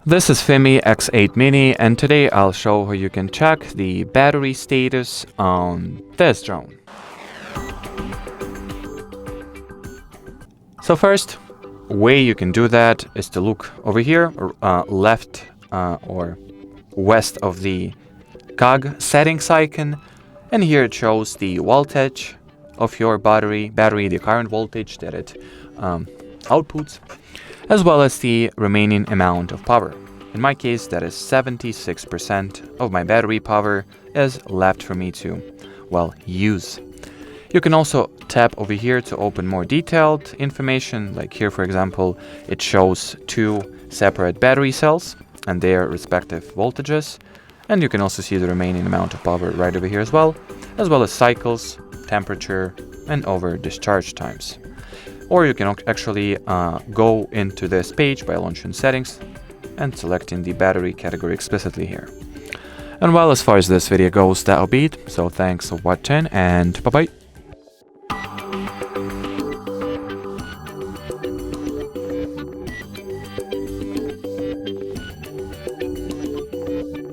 This is FIMI X8 Mini, and today I'll show how you can check the battery status on this drone. So first, way you can do that is to look over here, left or west of the cog settings icon, and here it shows the voltage of your battery, the current voltage that it outputs, as well as the remaining amount of power. In my case, that is 76% of my battery power is left for me to, well, use. You can also tap over here to open more detailed information, like here, for example, it shows two separate battery cells and their respective voltages. And you can also see the remaining amount of power right over here as well as cycles, temperature, and over discharge times. Or you can actually go into this page by launching settings and selecting the battery category explicitly here. And well, as far as this video goes, that'll be it. So thanks for watching and bye-bye.